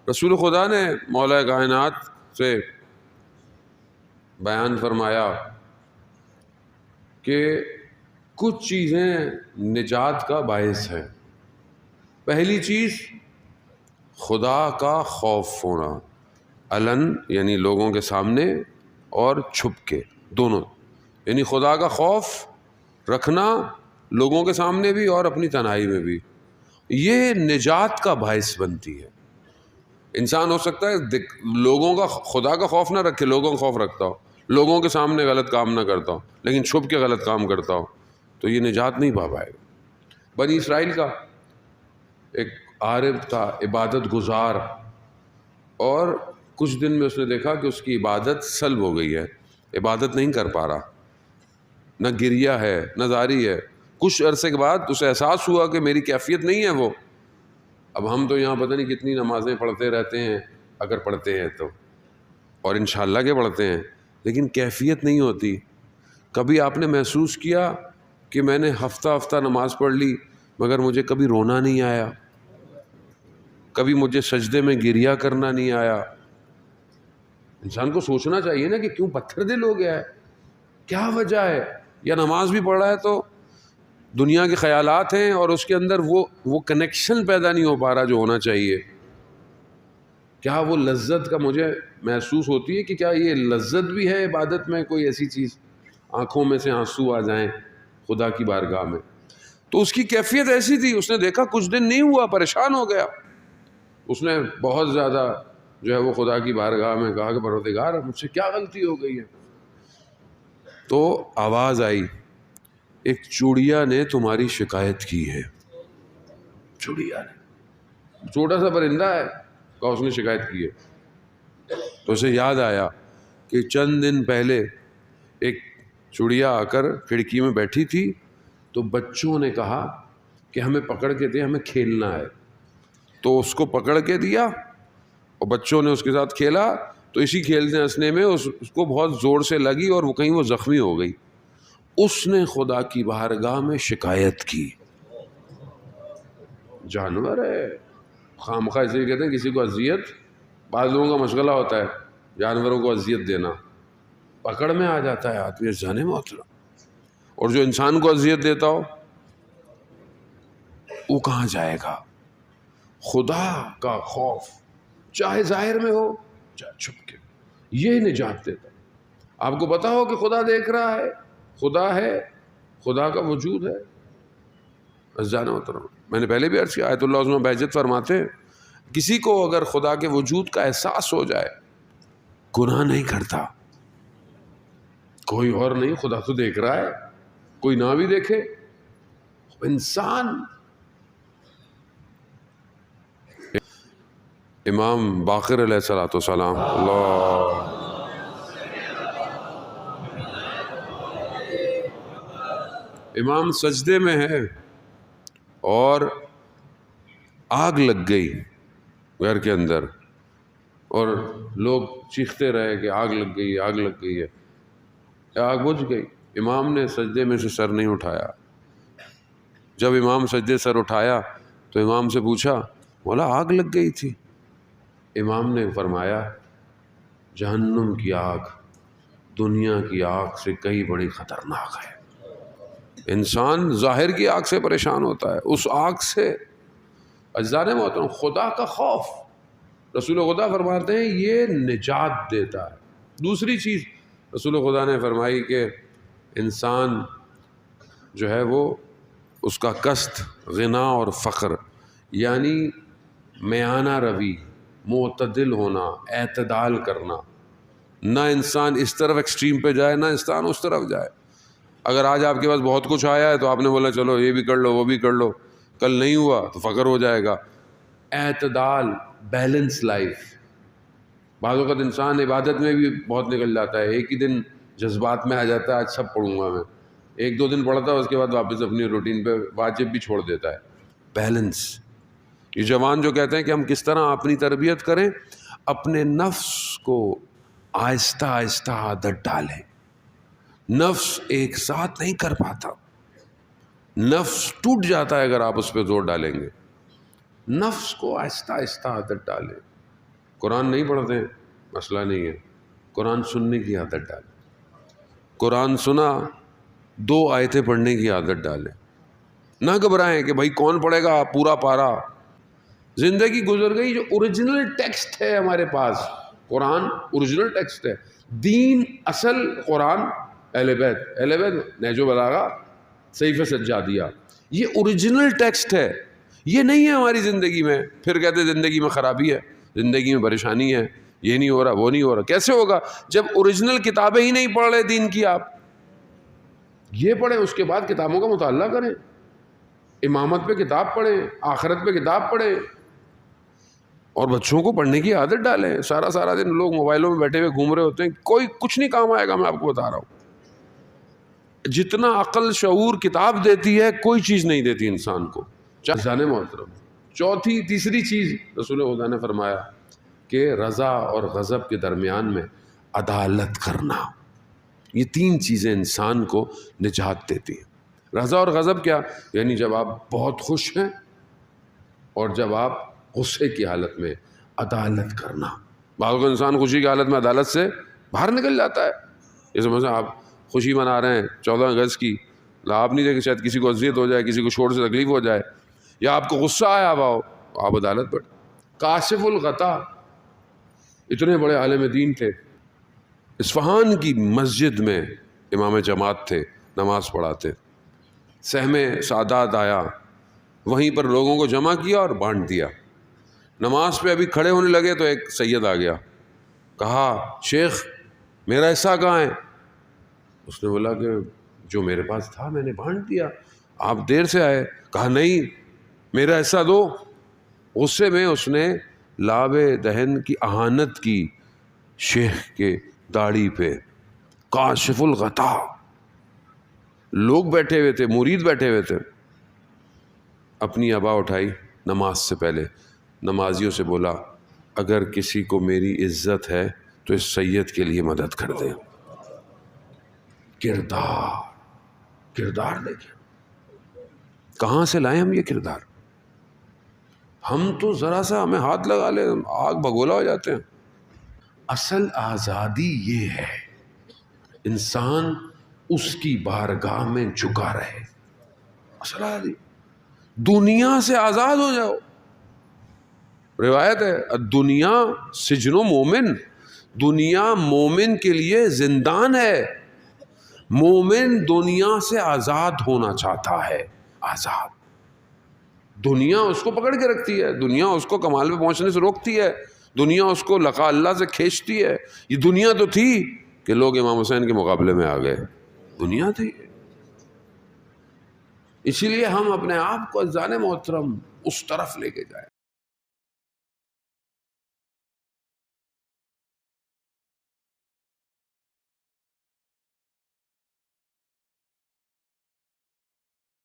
رسول خدا نے مولا کائنات سے بیان فرمایا کہ کچھ چیزیں نجات کا باعث ہیں. پہلی چیز خدا کا خوف ہونا، علن یعنی لوگوں کے سامنے اور چھپ کے، دونوں. یعنی خدا کا خوف رکھنا لوگوں کے سامنے بھی اور اپنی تنہائی میں بھی، یہ نجات کا باعث بنتی ہے. انسان ہو سکتا ہے لوگوں کا، خدا کا خوف نہ رکھے، لوگوں کا خوف رکھتا ہو، لوگوں کے سامنے غلط کام نہ کرتا ہو لیکن چھپ کے غلط کام کرتا ہو، تو یہ نجات نہیں پا پائے گا. بنی اسرائیل کا ایک عارف تھا، عبادت گزار، اور کچھ دن میں اس نے دیکھا کہ اس کی عبادت سلب ہو گئی ہے، عبادت نہیں کر پا رہا، نہ گریہ ہے نہ زاری ہے. کچھ عرصے کے بعد اسے احساس ہوا کہ میری کیفیت نہیں ہے وہ. اب ہم تو یہاں پتہ نہیں کتنی نمازیں پڑھتے رہتے ہیں اگر پڑھتے ہیں تو، اور انشاءاللہ کہ پڑھتے ہیں، لیکن کیفیت نہیں ہوتی. کبھی آپ نے محسوس کیا کہ میں نے ہفتہ نماز پڑھ لی مگر مجھے کبھی رونا نہیں آیا، کبھی مجھے سجدے میں گریہ کرنا نہیں آیا؟ انسان کو سوچنا چاہیے نا کہ کیوں پتھر دل ہو گیا ہے، کیا وجہ ہے؟ یا نماز بھی پڑھ رہا ہے تو دنیا کے خیالات ہیں اور اس کے اندر وہ کنیکشن پیدا نہیں ہو پا رہا جو ہونا چاہیے. کیا وہ لذت کا مجھے محسوس ہوتی ہے کہ کیا یہ لذت بھی ہے عبادت میں، کوئی ایسی چیز آنکھوں میں سے آنسو آ جائیں خدا کی بارگاہ میں؟ تو اس کی کیفیت ایسی تھی. اس نے دیکھا کچھ دن نہیں ہوا، پریشان ہو گیا. اس نے بہت زیادہ جو ہے وہ خدا کی بارگاہ میں کہا کہ پروردگار مجھ سے کیا غلطی ہو گئی ہے؟ تو آواز آئی، ایک چڑیا نے تمہاری شکایت کی ہے. چڑیا نے، چھوٹا سا پرندہ ہے، کہا اس نے شکایت کی ہے. تو اسے یاد آیا کہ چند دن پہلے ایک چڑیا آ کر کھڑکی میں بیٹھی تھی تو بچوں نے کہا کہ ہمیں پکڑ کے دے، ہمیں کھیلنا ہے. تو اس کو پکڑ کے دیا اور بچوں نے اس کے ساتھ کھیلا. تو اسی کھیلنے ہنسنے میں اس کو بہت زور سے لگی اور وہ کہیں وہ زخمی ہو گئی. اس نے خدا کی بارگاہ میں شکایت کی. جانور ہے، خامخواہ اسے کہتے ہیں کسی کو اذیت، بعض لوگوں کا مشغلہ ہوتا ہے جانوروں کو اذیت دینا، پکڑ میں آ جاتا ہے آدمی جانے محترم. اور جو انسان کو اذیت دیتا ہو وہ کہاں جائے گا؟ خدا کا خوف چاہے ظاہر میں ہو چاہے چھپ کے، یہ نجات دیتا ہے. آپ کو پتا ہو کہ خدا دیکھ رہا ہے، خدا ہے، خدا کا وجود ہے. بس جانا محترم، میں نے پہلے بھی عرض کیا، آیت اللہ عظمہ بہجت فرماتے ہیں کسی کو اگر خدا کے وجود کا احساس ہو جائے گناہ نہیں کرتا. کوئی اور نہیں، خدا تو دیکھ رہا ہے، کوئی نہ بھی دیکھے. انسان، امام باقر علیہ الصلوۃ والسلام، اللہ، امام سجدے میں ہے اور آگ لگ گئی گھر کے اندر اور لوگ چیختے رہے کہ آگ لگ گئی، آگ لگ گئی ہے. آگ بجھ گئی. امام نے سجدے میں سے سر نہیں اٹھایا. جب امام سجدے سر اٹھایا تو امام سے پوچھا مولا آگ لگ گئی تھی؟ امام نے فرمایا جہنم کی آگ دنیا کی آگ سے کئی بڑی خطرناک ہے. انسان ظاہر کی آگ سے پریشان ہوتا ہے، اس آگ سے عزیزان محترم خدا کا خوف، رسول خدا فرماتے ہیں یہ نجات دیتا ہے. دوسری چیز رسول خدا نے فرمائی کہ انسان جو ہے وہ اس کا کست غنا اور فقر، یعنی میانہ روی، معتدل ہونا، اعتدال کرنا، نہ انسان اس طرف ایکسٹریم پہ جائے نہ انسان اس طرف جائے. اگر آج آپ کے پاس بہت کچھ آیا ہے تو آپ نے بولا چلو یہ بھی کر لو وہ بھی کر لو، کل نہیں ہوا تو فقر ہو جائے گا. اعتدال، بیلنس لائف. بعض اوقات انسان عبادت میں بھی بہت نکل جاتا ہے، ایک ہی دن جذبات میں آ جاتا ہے آج سب پڑھوں گا میں، ایک دو دن پڑھتا ہے اس کے بعد واپس اپنی روٹین پہ واجب بھی چھوڑ دیتا ہے. بیلنس. یہ جوان جو کہتے ہیں کہ ہم کس طرح اپنی تربیت کریں، اپنے نفس کو آہستہ آہستہ عادت ڈالیں. نفس ایک ساتھ نہیں کر پاتا، نفس ٹوٹ جاتا ہے اگر آپ اس پہ زور ڈالیں گے. نفس کو آہستہ آہستہ عادت ڈالیں. قرآن نہیں پڑھتے ہیں مسئلہ نہیں ہے، قرآن سننے کی عادت ڈالیں، قرآن سنا 2 آیتیں پڑھنے کی عادت ڈالیں، نہ گھبرائیں کہ بھائی کون پڑھے گا پورا پارا، زندگی گزر گئی، جو اوریجنل ٹیکسٹ ہے ہمارے پاس قرآن اوریجنل ٹیکسٹ ہے، دین اصل قرآن، اہل بیت نہج و بلاغہ صحیفہ سجادیہ، یہ اوریجنل ٹیکسٹ ہے، یہ نہیں ہے ہماری زندگی میں، پھر کہتے زندگی میں خرابی ہے، زندگی میں پریشانی ہے، یہ نہیں ہو رہا وہ نہیں ہو رہا، کیسے ہوگا جب اوریجنل کتابیں ہی نہیں پڑھ رہے دین کی؟ آپ یہ پڑھیں، اس کے بعد کتابوں کا مطالعہ کریں، امامت پہ کتاب پڑھیں، آخرت پہ کتاب پڑھیں، اور بچوں کو پڑھنے کی عادت ڈالیں۔ سارا دن لوگ موبائلوں میں بیٹھے ہوئے گھوم رہے ہوتے ہیں، کوئی کچھ نہیں کام آئے گا، میں آپ کو بتا رہا ہوں۔ جتنا عقل شعور کتاب دیتی ہے کوئی چیز نہیں دیتی انسان کو۔ جان محترم، تیسری چیز رسول خدا نے فرمایا کہ رضا اور غضب کے درمیان میں عدالت کرنا، یہ 3 چیزیں انسان کو نجات دیتی ہیں۔ رضا اور غضب کیا؟ یعنی جب آپ بہت خوش ہیں اور جب آپ غصے کی حالت میں عدالت کرنا۔ بعض اوقات انسان خوشی کی حالت میں عدالت سے باہر نکل جاتا ہے، جیسے مثلا آپ خوشی منا رہے ہیں 14 اگست کی، آپ نہیں دیکھیں شاید کسی کو اذیت ہو جائے، کسی کو شوٹ سے تکلیف ہو جائے، یا آپ کو غصہ آیا ہوا ہو، آپ عدالت پر۔ کاشف الغطا اتنے بڑے عالم دین تھے، اصفہان کی مسجد میں امام جماعت تھے، نماز پڑھاتے، سہم سادات آیا، وہیں پر لوگوں کو جمع کیا اور بانٹ دیا۔ نماز پہ ابھی کھڑے ہونے لگے تو ایک سید آ گیا، کہا شیخ میرا حصہ کہاں ہے؟ اس نے بولا کہ جو میرے پاس تھا میں نے بانٹ دیا، آپ دیر سے آئے۔ کہا نہیں میرا حصہ دو۔ غصے میں اس نے لاب دہن کی اہانت کی شیخ کے داڑھی پہ، کاشف الغطا، لوگ بیٹھے ہوئے تھے، مرید بیٹھے ہوئے تھے۔ اپنی ابا اٹھائی، نماز سے پہلے نمازیوں سے بولا اگر کسی کو میری عزت ہے تو اس سید کے لیے مدد کر دیں۔ کردار دیکھیں کہاں سے لائیں ہم یہ کردار؟ ہم تو ذرا سا ہمیں ہاتھ لگا لیں آگ بگولا ہو جاتے ہیں۔ اصل آزادی یہ ہے انسان اس کی بارگاہ میں جھکا رہے، اصل آزادی، دنیا سے آزاد ہو جاؤ۔ روایت ہے دنیا سجن و مومن، دنیا مومن کے لیے زندان ہے، مومن دنیا سے آزاد ہونا چاہتا ہے، آزاد۔ دنیا اس کو پکڑ کے رکھتی ہے، دنیا اس کو کمال پہ پہنچنے سے روکتی ہے، دنیا اس کو لقاء اللہ سے کھینچتی ہے۔ یہ دنیا تو تھی کہ لوگ امام حسین کے مقابلے میں آ گئے، دنیا تھی۔ اسی لیے ہم اپنے آپ کو عزیزان محترم اس طرف لے کے جائیں۔